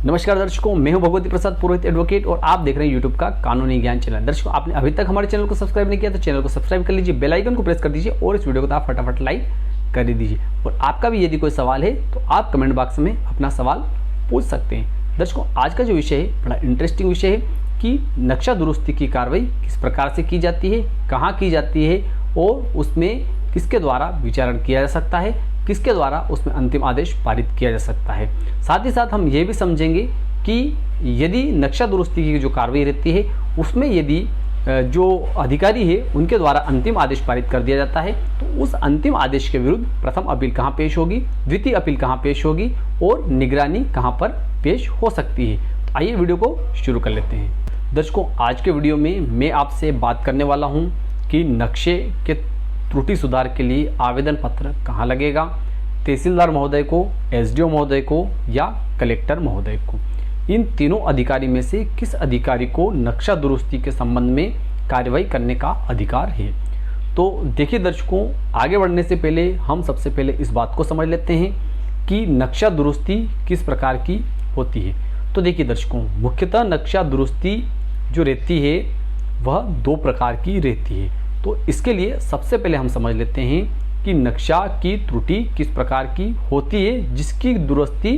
नमस्कार दर्शकों, मैं हूं भगवती प्रसाद पुरोहित एडवोकेट और आप देख रहे हैं यूट्यूब का कानूनी ज्ञान चैनल। दर्शकों, आपने अभी तक हमारे चैनल को सब्सक्राइब नहीं किया तो चैनल को सब्सक्राइब कर लीजिए, बेल आइकन को प्रेस कर दीजिए और इस वीडियो को आप फटाफट लाइक कर दीजिए। और आपका भी यदि कोई सवाल है तो आप कमेंट बॉक्स में अपना सवाल पूछ सकते हैं। दर्शकों, आज का जो विषय है बड़ा इंटरेस्टिंग विषय है कि नक्शा दुरुस्ती की कार्रवाई किस प्रकार से की जाती है, कहाँ की जाती है और उसमें किसके द्वारा विचारण किया जा सकता है, किसके द्वारा उसमें अंतिम आदेश पारित किया जा सकता है। साथ ही साथ हम ये भी समझेंगे कि यदि नक्शा दुरुस्ती की जो कार्रवाई रहती है उसमें यदि जो अधिकारी है उनके द्वारा अंतिम आदेश पारित कर दिया जाता है तो उस अंतिम आदेश के विरुद्ध प्रथम अपील कहाँ पेश होगी, द्वितीय अपील कहाँ पेश होगी और निगरानी कहाँ पर पेश हो सकती है। तो आइए वीडियो को शुरू कर लेते हैं। दर्शकों, आज के वीडियो में मैं आपसे बात करने वाला हूँ कि नक्शे के त्रुटि सुधार के लिए आवेदन पत्र कहाँ लगेगा, तहसीलदार महोदय को, एसडीओ महोदय को या कलेक्टर महोदय को। इन तीनों अधिकारी में से किस अधिकारी को नक्शा दुरुस्ती के संबंध में कार्रवाई करने का अधिकार है। तो देखिए दर्शकों, आगे बढ़ने से पहले हम सबसे पहले इस बात को समझ लेते हैं कि नक्शा दुरुस्ती किस प्रकार की होती है। तो देखिए दर्शकों, मुख्यतः नक्शा दुरुस्ती जो रहती है वह दो प्रकार की रहती है। तो इसके लिए सबसे पहले हम समझ लेते हैं कि नक्शा की त्रुटि किस प्रकार की होती है जिसकी दुरुस्ती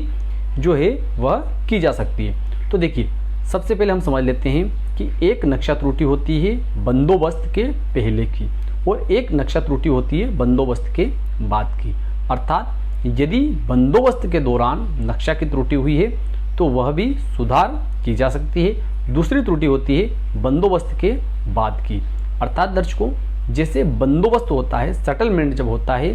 जो है वह की जा सकती है। तो देखिए, सबसे पहले हम समझ लेते हैं कि एक नक्शा त्रुटि होती है बंदोबस्त के पहले की और एक नक्शा त्रुटि होती है बंदोबस्त के बाद की। अर्थात यदि बंदोबस्त के दौरान नक्शा की त्रुटि हुई है तो वह भी सुधार की जा सकती है। दूसरी त्रुटि होती है बंदोबस्त के बाद की। अर्थात दर्शकों, जैसे बंदोबस्त होता है, सेटलमेंट जब होता है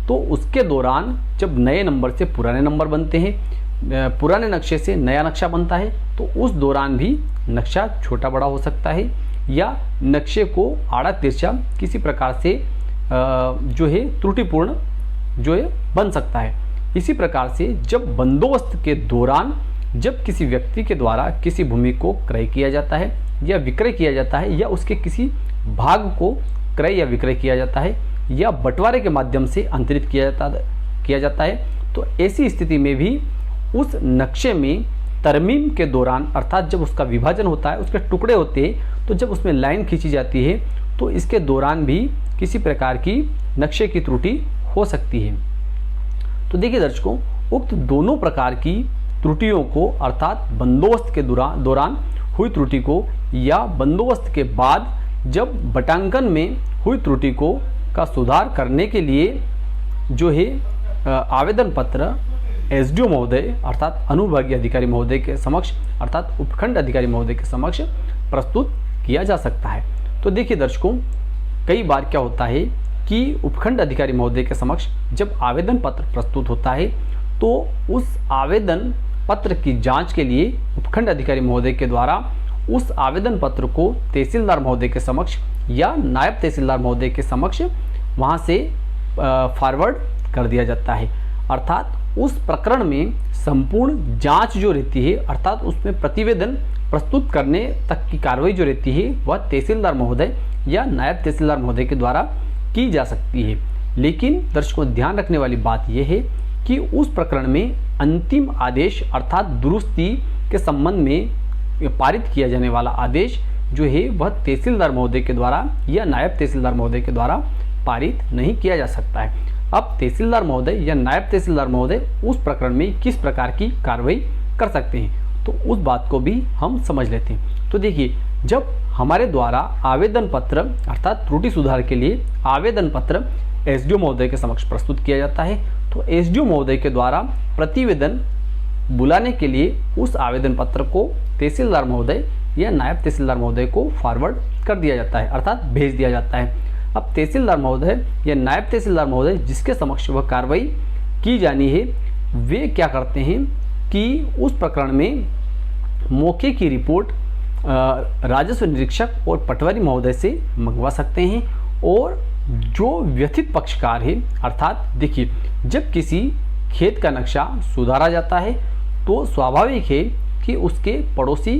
तो उसके दौरान जब नए नंबर से पुराने नंबर बनते हैं, पुराने नक्शे से नया नक्शा बनता है तो उस दौरान भी नक्शा छोटा बड़ा हो सकता है या नक्शे को आड़ा तिरछा किसी प्रकार से जो है त्रुटिपूर्ण जो है बन सकता है। इसी प्रकार से जब बंदोबस्त के दौरान जब किसी व्यक्ति के द्वारा किसी भूमि को क्रय किया जाता है या विक्रय किया जाता है या उसके किसी भाग को क्रय या विक्रय किया जाता है या बंटवारे के माध्यम से अंतरित किया जाता है तो ऐसी स्थिति में भी उस नक्शे में तरमीम के दौरान, अर्थात जब उसका विभाजन होता है, उसके टुकड़े होते हैं, तो जब उसमें लाइन खींची जाती है तो इसके दौरान भी किसी प्रकार की नक्शे की त्रुटि हो सकती है। तो देखिए दर्शकों, उक्त दोनों प्रकार की त्रुटियों को, अर्थात बंदोबस्त के दौरान हुई त्रुटि को या बंदोबस्त के बाद जब बटांकन में हुई त्रुटि को का सुधार करने के लिए जो है आवेदन पत्र एसडीओ महोदय अर्थात अनुविभागीय अधिकारी महोदय के समक्ष, अर्थात उपखंड अधिकारी महोदय के समक्ष प्रस्तुत किया जा सकता है। तो देखिए दर्शकों, कई बार क्या होता है कि उपखंड अधिकारी महोदय के समक्ष जब आवेदन पत्र प्रस्तुत होता है तो उस आवेदन पत्र की जांच के लिए उपखंड अधिकारी महोदय के द्वारा उस आवेदन पत्र को तहसीलदार महोदय के समक्ष या नायब तहसीलदार महोदय के समक्ष वहाँ से फॉरवर्ड कर दिया जाता है। अर्थात उस प्रकरण में संपूर्ण जांच जो रहती है, अर्थात उसमें प्रतिवेदन प्रस्तुत करने तक की कार्रवाई जो रहती है वह तहसीलदार महोदय या नायब तहसीलदार महोदय के द्वारा की जा सकती है। लेकिन दर्शकों, ध्यान रखने वाली बात यह है कि उस प्रकरण में अंतिम आदेश अर्थात दुरुस्ती के संबंध में पारित किया जाने वाला आदेश जो है वह तहसीलदार महोदय के द्वारा या नायब तहसीलदार महोदय के द्वारा पारित नहीं किया जा सकता है। अब तहसीलदार महोदय या नायब तहसीलदार महोदय उस प्रकरण में किस प्रकार की कार्रवाई कर सकते हैं तो उस बात को भी हम समझ लेते हैं। तो देखिए, जब हमारे द्वारा आवेदन पत्र अर्थात त्रुटि सुधार के लिए आवेदन पत्र एसडीओ महोदय के समक्ष प्रस्तुत किया जाता है तो एसडीओ महोदय के द्वारा प्रतिवेदन बुलाने के लिए उस आवेदन पत्र को तहसीलदार महोदय या नायब तहसीलदार महोदय को फॉरवर्ड कर दिया जाता है, अर्थात भेज दिया जाता है। अब तहसीलदार महोदय या नायब तहसीलदार महोदय जिसके समक्ष वह कार्रवाई की जानी है वे क्या करते हैं कि उस प्रकरण में मौके की रिपोर्ट राजस्व निरीक्षक और पटवारी महोदय से मंगवा सकते हैं। और जो व्यथित पक्षकार है, अर्थात देखिए, जब किसी खेत का नक्शा सुधारा जाता है तो स्वाभाविक है कि उसके पड़ोसी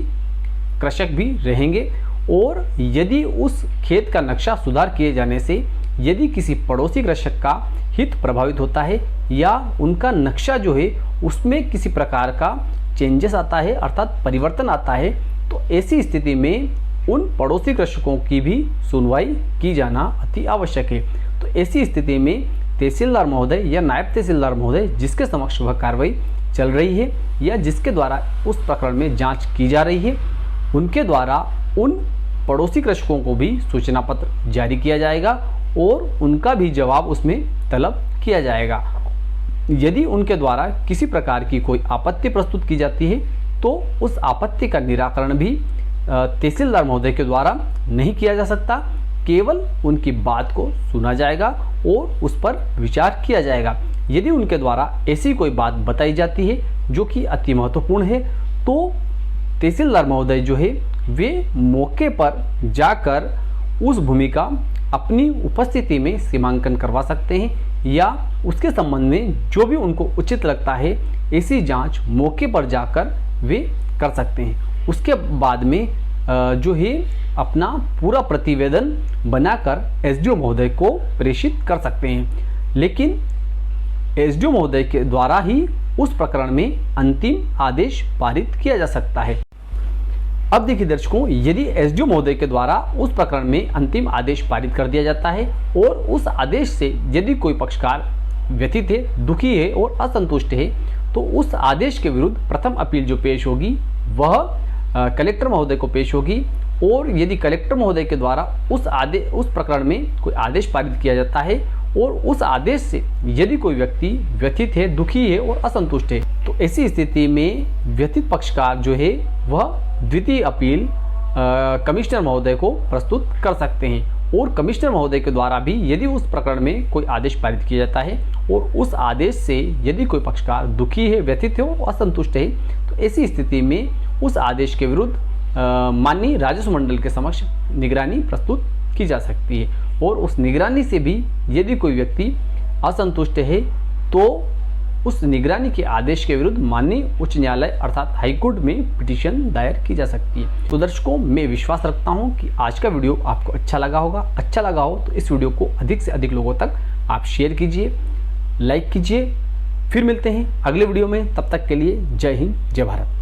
कृषक भी रहेंगे और यदि उस खेत का नक्शा सुधार किए जाने से यदि किसी पड़ोसी कृषक का हित प्रभावित होता है या उनका नक्शा जो है उसमें किसी प्रकार का चेंजेस आता है अर्थात परिवर्तन आता है, तो ऐसी स्थिति में उन पड़ोसी कृषकों की भी सुनवाई की जाना अति आवश्यक है। तो ऐसी स्थिति में तहसीलदार महोदय या नायब तहसीलदार महोदय जिसके समक्ष वह कार्रवाई चल रही है या जिसके द्वारा उस प्रकरण में जांच की जा रही है, उनके द्वारा उन पड़ोसी कृषकों को भी सूचना पत्र जारी किया जाएगा और उनका भी जवाब उसमें तलब किया जाएगा। यदि उनके द्वारा किसी प्रकार की कोई आपत्ति प्रस्तुत की जाती है तो उस आपत्ति का निराकरण भी तहसीलदार महोदय के द्वारा नहीं किया जा सकता, केवल उनकी बात को सुना जाएगा और उस पर विचार किया जाएगा। यदि उनके द्वारा ऐसी कोई बात बताई जाती है जो कि अति महत्वपूर्ण है तो तहसीलदार महोदय जो है वे मौके पर जाकर उस भूमि का अपनी उपस्थिति में सीमांकन करवा सकते हैं या उसके संबंध में जो भी उनको उचित लगता है ऐसी जांच मौके पर जाकर वे कर सकते हैं। उसके बाद में जो है अपना पूरा प्रतिवेदन बनाकर एसडीओ महोदय को प्रेषित कर सकते हैं, लेकिन एसडीओ महोदय के द्वारा ही उस प्रकरण में अंतिम आदेश पारित किया जा सकता है। अब देखिए दर्शकों, यदि एसडीओ महोदय के द्वारा उस प्रकरण में अंतिम आदेश पारित कर दिया जाता है और उस आदेश से यदि कोई पक्षकार व्यथित है, दुखी है और असंतुष्ट है तो उस आदेश के विरुद्ध प्रथम अपील जो पेश होगी वह कलेक्टर महोदय को पेश होगी और यदि कलेक्टर महोदय के द्वारा उस प्रकरण में कोई आदेश पारित किया जाता है और उस आदेश से यदि कोई व्यक्ति व्यथित है, दुखी है और असंतुष्ट है तो ऐसी स्थिति में व्यथित पक्षकार जो है वह द्वितीय अपील कमिश्नर महोदय को प्रस्तुत कर सकते हैं और कमिश्नर महोदय के द्वारा भी यदि उस प्रकरण में कोई आदेश पारित किया जाता है और उस आदेश से यदि कोई पक्षकार दुखी है, व्यथित है और असंतुष्ट है तो ऐसी स्थिति में उस आदेश के विरुद्ध माननीय राजस्व मंडल के समक्ष निगरानी प्रस्तुत की जा सकती है और उस निगरानी से भी यदि कोई व्यक्ति असंतुष्ट है तो उस निगरानी के आदेश के विरुद्ध माननीय उच्च न्यायालय अर्थात हाईकोर्ट में पिटीशन दायर की जा सकती है। तो दर्शकों, मैं विश्वास रखता हूं कि आज का वीडियो आपको अच्छा लगा होगा। अच्छा लगा हो तो इस वीडियो को अधिक से अधिक लोगों तक आप शेयर कीजिए, लाइक कीजिए। फिर मिलते हैं अगले वीडियो में, तब तक के लिए जय हिंद, जय भारत।